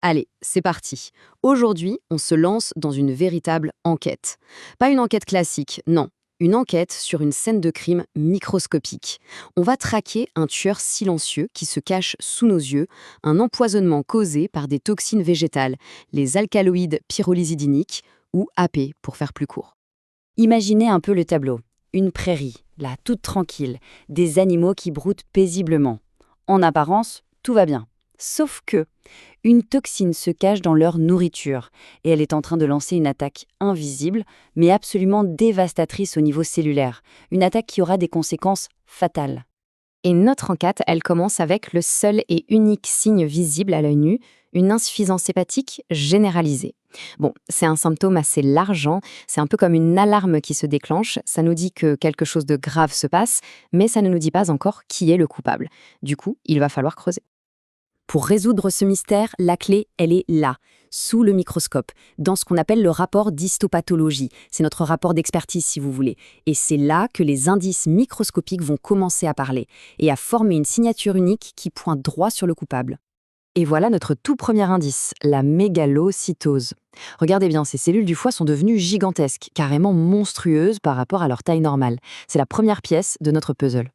Allez, c'est parti. Aujourd'hui, on se lance dans une véritable enquête. Pas une enquête classique, non. Une enquête sur une scène de crime microscopique. On va traquer un tueur silencieux qui se cache sous nos yeux, un empoisonnement causé par des toxines végétales, les alcaloïdes pyrrolizidiniques, ou AP pour faire plus court. Imaginez un peu le tableau. Une prairie, là, toute tranquille, des animaux qui broutent paisiblement. En apparence, tout va bien. Sauf que une toxine se cache dans leur nourriture et elle est en train de lancer une attaque invisible, mais absolument dévastatrice au niveau cellulaire. Une attaque qui aura des conséquences fatales. Et notre enquête, elle commence avec le seul et unique signe visible à l'œil nu, une insuffisance hépatique généralisée. Bon, c'est un symptôme assez large, hein. C'est un peu comme une alarme qui se déclenche. Ça nous dit que quelque chose de grave se passe, mais ça ne nous dit pas encore qui est le coupable. Du coup, il va falloir creuser. Pour résoudre ce mystère, la clé, elle est là, sous le microscope, dans ce qu'on appelle le rapport d'histopathologie. C'est notre rapport d'expertise, si vous voulez. Et c'est là que les indices microscopiques vont commencer à parler et à former une signature unique qui pointe droit sur le coupable. Et voilà notre tout premier indice, la mégalocytose. Regardez bien, ces cellules du foie sont devenues gigantesques, carrément monstrueuses par rapport à leur taille normale. C'est la première pièce de notre puzzle.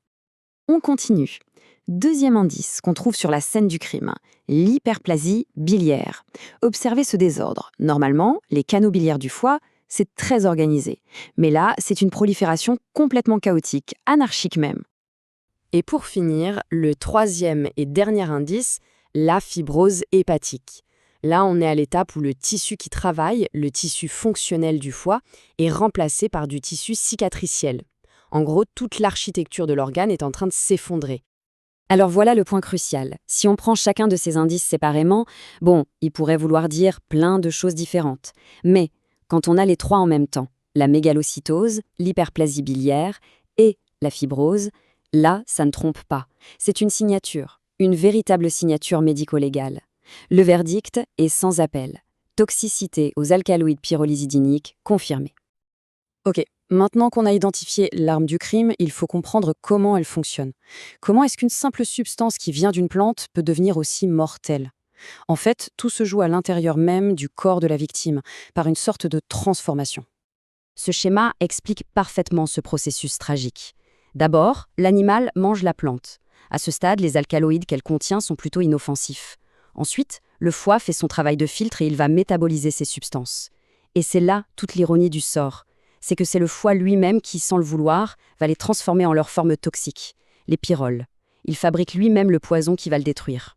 On continue. Deuxième indice qu'on trouve sur la scène du crime, l'hyperplasie biliaire. Observez ce désordre. Normalement, les canaux biliaires du foie, c'est très organisé. Mais là, c'est une prolifération complètement chaotique, anarchique même. Et pour finir, le troisième et dernier indice, la fibrose hépatique. Là, on est à l'étape où le tissu qui travaille, le tissu fonctionnel du foie, est remplacé par du tissu cicatriciel. En gros, toute l'architecture de l'organe est en train de s'effondrer. Alors voilà le point crucial. Si on prend chacun de ces indices séparément, il pourrait vouloir dire plein de choses différentes. Mais quand on a les trois en même temps, la mégalocytose, l'hyperplasie biliaire et la fibrose, là, ça ne trompe pas. C'est une signature, une véritable signature médico-légale. Le verdict est sans appel. Toxicité aux alcaloïdes pyrrolizidiniques confirmée. Ok, maintenant qu'on a identifié l'arme du crime, il faut comprendre comment elle fonctionne. Comment est-ce qu'une simple substance qui vient d'une plante peut devenir aussi mortelle? En fait, tout se joue à l'intérieur même du corps de la victime, par une sorte de transformation. Ce schéma explique parfaitement ce processus tragique. D'abord, l'animal mange la plante. À ce stade, les alcaloïdes qu'elle contient sont plutôt inoffensifs. Ensuite, le foie fait son travail de filtre et il va métaboliser ces substances. Et c'est là toute l'ironie du sort. C'est que c'est le foie lui-même qui, sans le vouloir, va les transformer en leur forme toxique, les pyrroles. Il fabrique lui-même le poison qui va le détruire.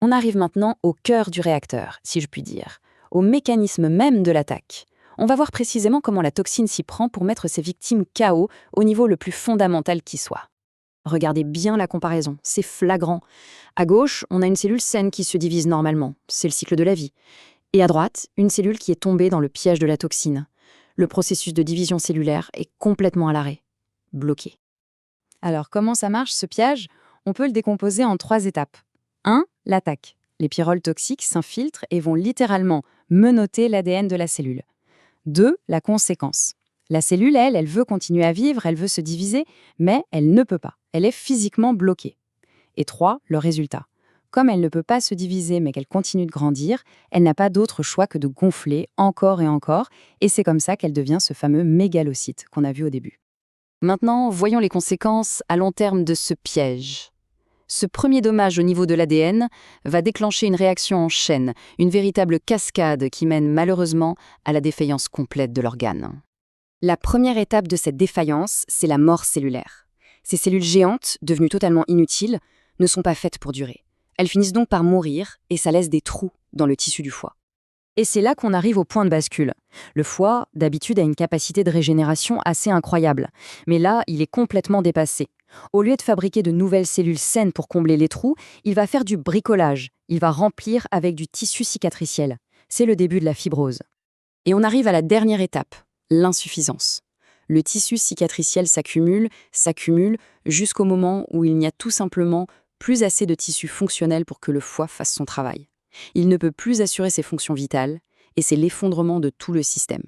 On arrive maintenant au cœur du réacteur, si je puis dire, au mécanisme même de l'attaque. On va voir précisément comment la toxine s'y prend pour mettre ses victimes KO au niveau le plus fondamental qui soit. Regardez bien la comparaison, c'est flagrant. À gauche, on a une cellule saine qui se divise normalement, c'est le cycle de la vie. Et à droite, une cellule qui est tombée dans le piège de la toxine. Le processus de division cellulaire est complètement à l'arrêt, bloqué. Alors, comment ça marche ce piège? On peut le décomposer en 3 étapes. 1. L'attaque. Les pyrroles toxiques s'infiltrent et vont littéralement menotter l'ADN de la cellule. 2. La conséquence. La cellule, elle veut continuer à vivre, elle veut se diviser, mais elle ne peut pas. Elle est physiquement bloquée. Et 3. Le résultat. Comme elle ne peut pas se diviser mais qu'elle continue de grandir, elle n'a pas d'autre choix que de gonfler encore et c'est comme ça qu'elle devient ce fameux mégalocyte qu'on a vu au début. Maintenant, voyons les conséquences à long terme de ce piège. Ce premier dommage au niveau de l'ADN va déclencher une réaction en chaîne, une véritable cascade qui mène malheureusement à la défaillance complète de l'organe. La première étape de cette défaillance, c'est la mort cellulaire. Ces cellules géantes, devenues totalement inutiles, ne sont pas faites pour durer. Elles finissent donc par mourir et ça laisse des trous dans le tissu du foie. Et c'est là qu'on arrive au point de bascule. Le foie, d'habitude, a une capacité de régénération assez incroyable. Mais là, il est complètement dépassé. Au lieu de fabriquer de nouvelles cellules saines pour combler les trous, il va faire du bricolage. Il va remplir avec du tissu cicatriciel. C'est le début de la fibrose. Et on arrive à la dernière étape, l'insuffisance. Le tissu cicatriciel s'accumule, jusqu'au moment où il n'y a tout simplement plus assez de tissu fonctionnel pour que le foie fasse son travail. Il ne peut plus assurer ses fonctions vitales, et c'est l'effondrement de tout le système.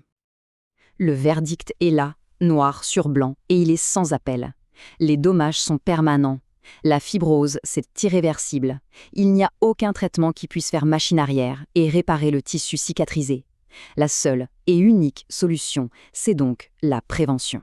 Le verdict est là, noir sur blanc, et il est sans appel. Les dommages sont permanents. La fibrose, c'est irréversible. Il n'y a aucun traitement qui puisse faire machine arrière et réparer le tissu cicatrisé. La seule et unique solution, c'est donc la prévention.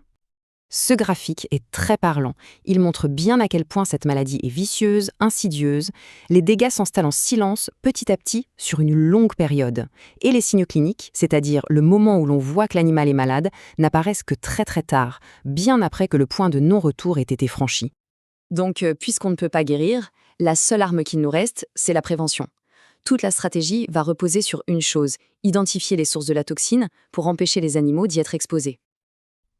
Ce graphique est très parlant. Il montre bien à quel point cette maladie est vicieuse, insidieuse. Les dégâts s'installent en silence, petit à petit, sur une longue période. Et les signes cliniques, c'est-à-dire le moment où l'on voit que l'animal est malade, n'apparaissent que très très tard, bien après que le point de non-retour ait été franchi. Donc, puisqu'on ne peut pas guérir, la seule arme qu'il nous reste, c'est la prévention. Toute la stratégie va reposer sur une chose, identifier les sources de la toxine pour empêcher les animaux d'y être exposés.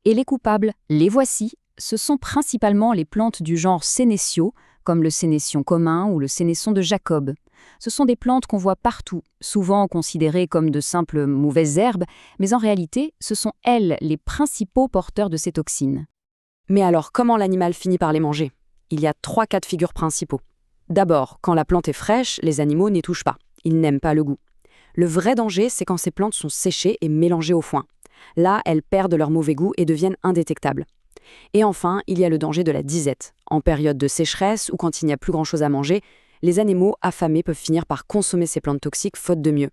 Et les coupables, les voici, ce sont principalement les plantes du genre sénécio, comme le sénétion commun ou le sénesson de Jacob. Ce sont des plantes qu'on voit partout, souvent considérées comme de simples mauvaises herbes, mais en réalité, ce sont elles les principaux porteurs de ces toxines. Mais alors, comment l'animal finit par les manger ? Il y a 3 cas de figure principaux. D'abord, quand la plante est fraîche, les animaux n'y touchent pas. Ils n'aiment pas le goût. Le vrai danger, c'est quand ces plantes sont séchées et mélangées au foin. Là, elles perdent leur mauvais goût et deviennent indétectables. Et enfin, il y a le danger de la disette. En période de sécheresse ou quand il n'y a plus grand-chose à manger, les animaux affamés peuvent finir par consommer ces plantes toxiques faute de mieux.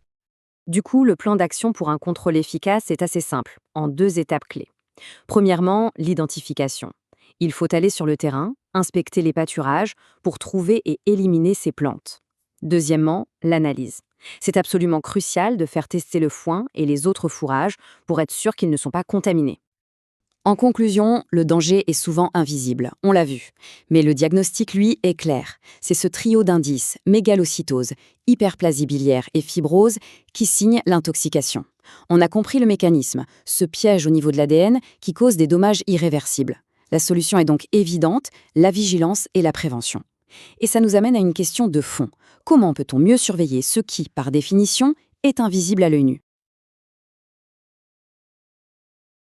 Du coup, le plan d'action pour un contrôle efficace est assez simple, en 2 étapes clés. Premièrement, l'identification. Il faut aller sur le terrain, inspecter les pâturages pour trouver et éliminer ces plantes. Deuxièmement, l'analyse. C'est absolument crucial de faire tester le foin et les autres fourrages pour être sûr qu'ils ne sont pas contaminés. En conclusion, le danger est souvent invisible, on l'a vu. Mais le diagnostic, lui, est clair. C'est ce trio d'indices, mégalocytose, hyperplasie biliaire et fibrose, qui signe l'intoxication. On a compris le mécanisme, ce piège au niveau de l'ADN qui cause des dommages irréversibles. La solution est donc évidente, la vigilance et la prévention. Et ça nous amène à une question de fond. Comment peut-on mieux surveiller ce qui, par définition, est invisible à l'œil nu ?